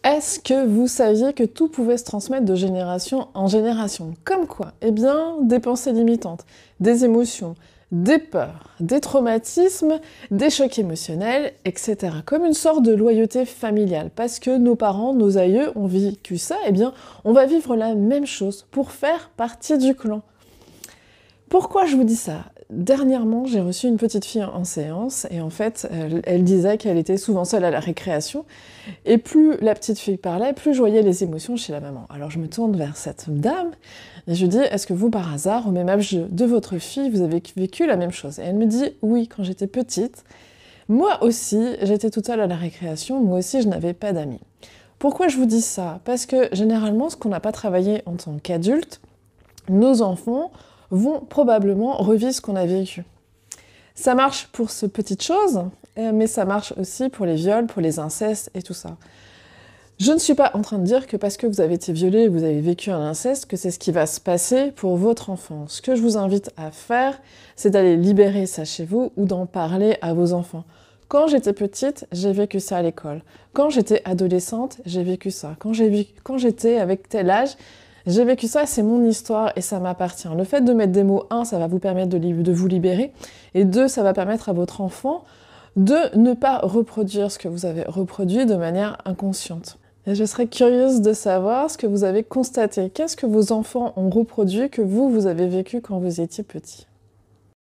Est-ce que vous saviez que tout pouvait se transmettre de génération en génération? Comme quoi? Eh bien, des pensées limitantes, des émotions, des peurs, des traumatismes, des chocs émotionnels, etc. Comme une sorte de loyauté familiale. Parce que nos parents, nos aïeux ont vécu ça, eh bien, on va vivre la même chose pour faire partie du clan. Pourquoi je vous dis ça? Dernièrement, j'ai reçu une petite fille en séance et en fait, elle disait qu'elle était souvent seule à la récréation et plus la petite fille parlait, plus je voyais les émotions chez la maman. Alors je me tourne vers cette dame et je dis: est-ce que vous, par hasard, au même âge de votre fille, vous avez vécu la même chose? Et elle me dit: oui, quand j'étais petite, moi aussi, j'étais toute seule à la récréation, moi aussi, je n'avais pas d'amis. Pourquoi je vous dis ça? Parce que généralement, ce qu'on n'a pas travaillé en tant qu'adulte, nos enfants vont probablement revivre ce qu'on a vécu. Ça marche pour ces petites choses, mais ça marche aussi pour les viols, pour les incestes et tout ça. Je ne suis pas en train de dire que parce que vous avez été violé, vous avez vécu un inceste, que c'est ce qui va se passer pour votre enfant. Ce que je vous invite à faire, c'est d'aller libérer ça chez vous ou d'en parler à vos enfants. Quand j'étais petite, j'ai vécu ça à l'école. Quand j'étais adolescente, j'ai vécu ça. Quand j'étais avec tel âge, j'ai vécu ça, c'est mon histoire et ça m'appartient. Le fait de mettre des mots, un, ça va vous permettre de vous libérer, et deux, ça va permettre à votre enfant de ne pas reproduire ce que vous avez reproduit de manière inconsciente. Et je serais curieuse de savoir ce que vous avez constaté. Qu'est-ce que vos enfants ont reproduit que vous avez vécu quand vous étiez petit?